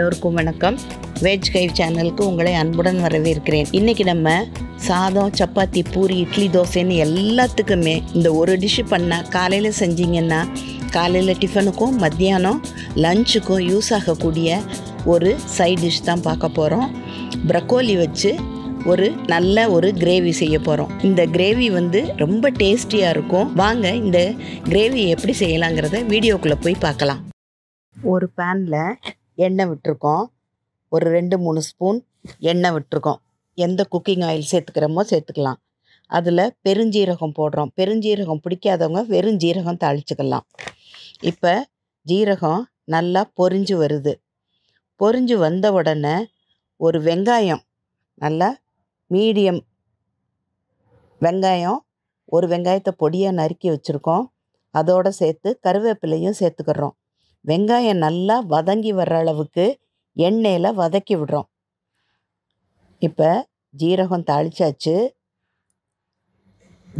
எல்லோருக்கும் வணக்கம். வெஜ் கைவ் சேனலுக்கு உங்களை அன்புடன் வரவேற்கிறேன். இன்றைக்கி நம்ம சாதம், சப்பாத்தி, பூரி, இட்லி, தோசைன்னு எல்லாத்துக்குமே இந்த ஒரு டிஷ்ஷு பண்ணால் காலையில் செஞ்சிங்கன்னா காலையில் டிஃபனுக்கும் மத்தியானம் லஞ்சுக்கும் யூஸ் ஆகக்கூடிய ஒரு சைட் டிஷ் தான் பார்க்க போகிறோம். ப்ரக்கோலி வச்சு நல்ல ஒரு கிரேவி செய்ய போகிறோம். இந்த கிரேவி ரொம்ப டேஸ்டியாக இருக்கும். வாங்க இந்த கிரேவி எப்படி செய்யலாங்கிறத வீடியோக்குள்ளே போய் பார்க்கலாம். ஒரு பேனில் எண்ணெய் விட்டுருக்கோம். ஒரு 2-3 ஸ்பூன் எண்ணெய் விட்டுருக்கோம். எந்த குக்கிங் ஆயில் சேர்த்துக்கிறோமோ சேர்த்துக்கலாம். அதில் பெருஞ்சீரகம் போடுறோம். பெருஞ்சீரகம் பிடிக்காதவங்க வெறும் ஜீரகம் தாளிச்சுக்கலாம். இப்போ ஜீரகம் நல்லா பொரிஞ்சு வருது. பொரிஞ்சு வந்த உடனே ஒரு வெங்காயம், நல்லா மீடியம் வெங்காயம், ஒரு வெங்காயத்தை பொடியாக நறுக்கி வச்சுருக்கோம். அதோடு சேர்த்து கருவேப்பிலையும் சேர்த்துக்கிறோம். வெங்காயம் நல்லா வதங்கி வர்ற அளவுக்கு எண்ணெயில் வதக்கி விடுறோம். இப்போ ஜீரகம் தாளிச்சாச்சு.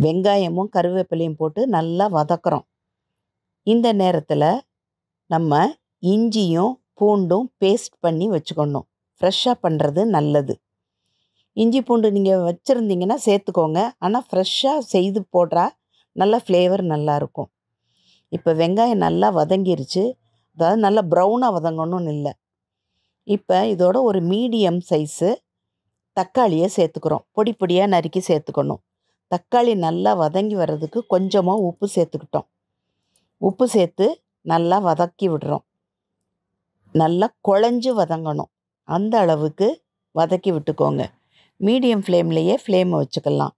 வெங்காயமும் கருவேப்பிலையும் போட்டு நல்லா வதக்குறோம். இந்த நேரத்தில் நம்ம இஞ்சியும் பூண்டும் பேஸ்ட் பண்ணி வச்சுக்கணும். ஃப்ரெஷ்ஷாக பண்ணுறது நல்லது. இஞ்சி பூண்டு நீங்கள் வச்சுருந்தீங்கன்னா சேர்த்துக்கோங்க. ஆனால் ஃப்ரெஷ்ஷாக செய்து போடுறா நல்லா ஃப்ளேவர் நல்லாயிருக்கும். இப்போ வெங்காயம் நல்லா வதங்கிருச்சு. அதாவது நல்லா ப்ரௌனாக வதங்கணும்னு இல்லை. இப்போ இதோட ஒரு மீடியம் சைஸு தக்காளியை சேர்த்துக்கிறோம். பொடி பொடியாக நறுக்கி சேர்த்துக்கணும். தக்காளி நல்லா வதங்கி வர்றதுக்கு கொஞ்சமாக உப்பு சேர்த்துக்கிட்டோம். உப்பு சேர்த்து நல்லா வதக்கி விடுறோம். நல்லா குழஞ்சு வதங்கணும். அந்த அளவுக்கு வதக்கி விட்டுக்கோங்க. மீடியம் ஃப்ளேம்லேயே ஃப்ளேமை வச்சுக்கலாம்.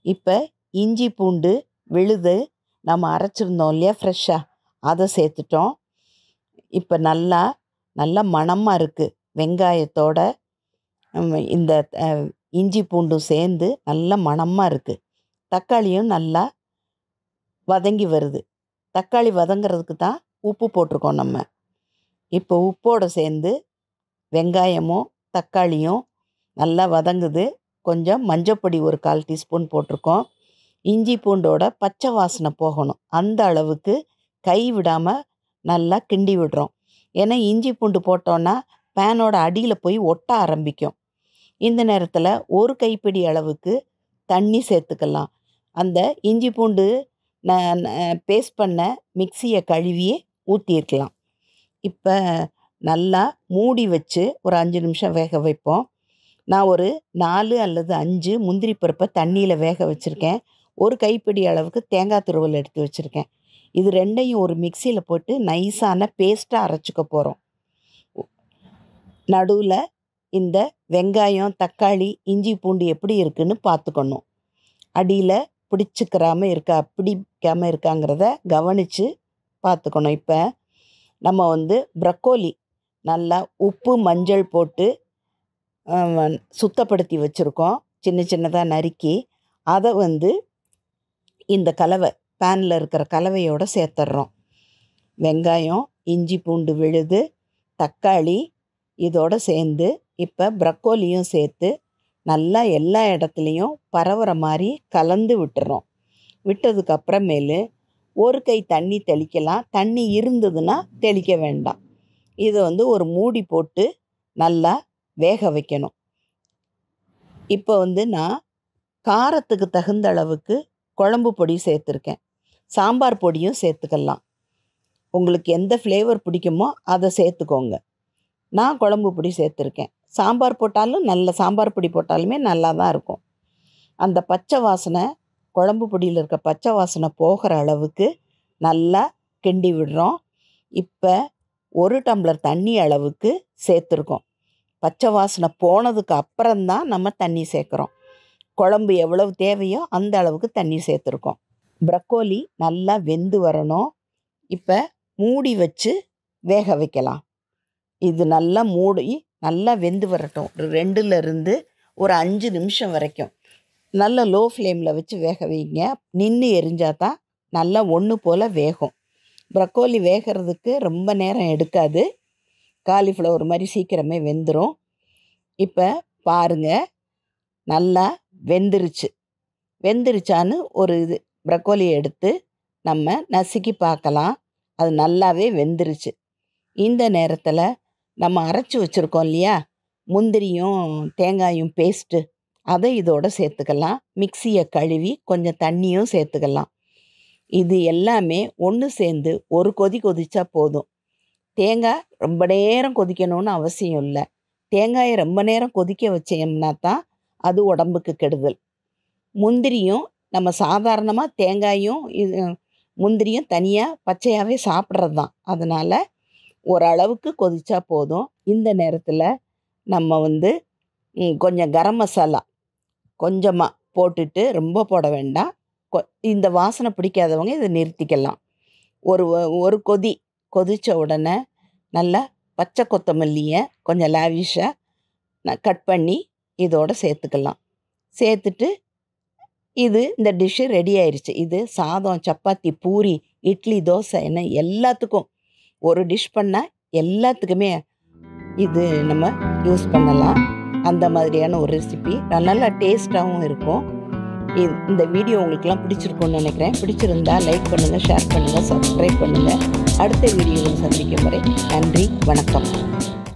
இப்போ இஞ்சி பூண்டு விழுது நம்ம அரைச்சிருந்தோம் இல்லையா ஃப்ரெஷ்ஷாக, அதை சேர்த்துட்டோம். இப்போ நல்லா மணமாக இருக்குது. வெங்காயத்தோட இந்த இஞ்சி பூண்டும் சேர்ந்து நல்ல மணமாக இருக்குது. தக்காளியும் நல்லா வதங்கி வருது. தக்காளி வதங்கிறதுக்கு தான் உப்பு போட்டிருக்கோம் நம்ம. இப்போ உப்போடு சேர்ந்து வெங்காயமும் தக்காளியும் நல்லா வதங்குது. கொஞ்சம் மஞ்சப்பொடி ஒரு 1/4 டீஸ்பூன் போட்டிருக்கோம். இஞ்சி பூண்டோட பச்சை வாசனை போகணும். அந்த அளவுக்கு கை விடாமல் நல்லா கிண்டி விடுறோம். ஏன்னா இஞ்சி பூண்டு போட்டோன்னா பேனோட அடியில் போய் ஒட்ட ஆரம்பிக்கும். இந்த நேரத்தில் ஒரு கைப்பிடி அளவுக்கு தண்ணி சேர்த்துக்கலாம். அந்த இஞ்சி பூண்டு பேஸ்ட் பண்ண மிக்சியை கழுவி ஊற்றிருக்கலாம். இப்போ நல்லா மூடி வச்சு ஒரு 5 நிமிஷம் வேக வைப்போம். நான் ஒரு 4 அல்லது 5 முந்திரி பருப்பை தண்ணியில் வேக வச்சுருக்கேன். ஒரு கைப்பிடி அளவுக்கு தேங்காய் துருவல் எடுத்து வச்சுருக்கேன். இது ரெண்டையும் ஒரு மிக்சியில் போட்டு நைஸான பேஸ்ட்டாக அரைச்சிக்க போகிறோம். நடுவில் இந்த வெங்காயம், தக்காளி, இஞ்சி பூண்டு எப்படி இருக்குன்னு பார்த்துக்கணும். அடியில் பிடிச்சிக்காமல் இருக்காங்கிறத கவனித்து பார்த்துக்கணும். இப்போ நம்ம ப்ரக்கோலி நல்லா உப்பு மஞ்சள் போட்டு சுத்தப்படுத்தி வச்சுருக்கோம். சின்ன சின்னதாக நறுக்கி அதை இந்த கலவை பேனில் இருக்கிற கலவையோடு சேர்த்துட்றோம். வெங்காயம், இஞ்சி பூண்டு விழுது, தக்காளி இதோடு சேர்ந்து இப்போ ப்ரக்கோலியும் சேர்த்து நல்லா எல்லா இடத்துலையும் பரவுற மாதிரி கலந்து விட்டுறோம். விட்டதுக்கப்புறமேலு ஒரு கை தண்ணி தெளிக்கலாம். தண்ணி இருந்ததுன்னா தெளிக்க வேண்டாம். இதை ஒரு மூடி போட்டு நல்லா வேக வைக்கணும். இப்போ நான் காரத்துக்கு தகுந்த அளவுக்கு குழம்பு பொடி சேர்த்துருக்கேன். சாம்பார் பொடியும் சேர்த்துக்கலாம். உங்களுக்கு எந்த ஃப்ளேவர் பிடிக்குமோ அதை சேர்த்துக்கோங்க. நான் குழம்பு பொடி சேர்த்துருக்கேன். சாம்பார் போட்டாலும் சாம்பார் பொடி போட்டாலுமே நல்லா தான் இருக்கும். அந்த பச்சை வாசனை, குழம்பு பொடியில் இருக்க பச்சை வாசனை போகிற அளவுக்கு நல்லா கிண்டி விடுறோம். இப்போ 1 டம்ளர் தண்ணி அளவுக்கு சேர்த்துருக்கோம். பச்சை வாசனை போனதுக்கு அப்புறம்தான் நம்ம தண்ணி சேர்க்குறோம். குழம்பு எவ்வளவு தேவையோ அந்த அளவுக்கு தண்ணி சேர்த்துருக்கோம். ப்ரக்கோலி நல்லா வெந்து வரணும். இப்போ மூடி வச்சு வேக வைக்கலாம். இது நல்லா மூடி நல்லா வெந்து வரட்டும். 2லேருந்து ஒரு 5 நிமிஷம் வரைக்கும் நல்லா லோ ஃப்ளேமில் வச்சு வேக வைங்க. நின்று எரிஞ்சால் தான் நல்லா ஒன்று போல் வேகும். ப்ரக்கோலி வேகிறதுக்கு ரொம்ப நேரம் எடுக்காது. காலிஃப்ளவர் மாதிரி சீக்கிரமே வெந்துடும். இப்போ பாருங்கள், நல்லா வெந்துருச்சான்னு ஒரு ப்ரக்கோலியை எடுத்து நம்ம நசுக்கி பார்க்கலாம். அது நல்லாவே வெந்துருச்சு. இந்த நேரத்தில் நம்ம அரைச்சி வச்சுருக்கோம் இல்லையா, முந்திரியும் தேங்காயும் பேஸ்ட்டு, அதை இதோட சேர்த்துக்கலாம். மிக்ஸியை கழுவி கொஞ்சம் தண்ணியும் சேர்த்துக்கலாம். இது எல்லாமே ஒன்று சேர்ந்து ஒரு கொதி கொதிச்சா போதும். தேங்காய் ரொம்ப நேரம் கொதிக்கணும்னு அவசியம் இல்லை. தேங்காயை ரொம்ப நேரம் கொதிக்க வச்சோம்னா தான் அது உடம்புக்கு கெடுதல். முந்திரியும் நம்ம சாதாரணமாக தேங்காயும் முந்திரியும் தனியாக பச்சையாகவே சாப்பிட்றது தான். அதனால் ஓரளவுக்கு கொதிச்சா போதும். இந்த நேரத்தில் நம்ம கொஞ்சம் கரம் மசாலா கொஞ்சமாக போட்டுட்டு, ரொம்ப போட வேண்டாம். இந்த வாசனை பிடிக்காதவங்க இதை நிறுத்திக்கலாம். ஒரு கொதி கொதித்த உடனே நல்லா பச்சை கொத்தமல்லியை கொஞ்சம் லாவிஷாக கட் பண்ணி இதோட சேர்த்துக்கலாம். சேர்த்துட்டு இந்த டிஷ்ஷு ரெடி ஆயிடுச்சு. இது சாதம், சப்பாத்தி, பூரி, இட்லி, தோசை என எல்லாத்துக்கும் ஒரு டிஷ் பண்ணால் எல்லாத்துக்குமே இது நம்ம யூஸ் பண்ணலாம். அந்த மாதிரியான ஒரு ரெசிபி நல்லா டேஸ்ட்டாகவும் இருக்கும். இந்த வீடியோ உங்களுக்கெல்லாம் பிடிச்சிருக்கும்னு நினைக்கிறேன். பிடிச்சிருந்தா லைக் பண்ணுங்கள், ஷேர் பண்ணுங்கள், சப்ஸ்கிரைப் பண்ணுங்கள். அடுத்த வீடியோவில் சந்திக்கும் வரை நன்றி, வணக்கம்.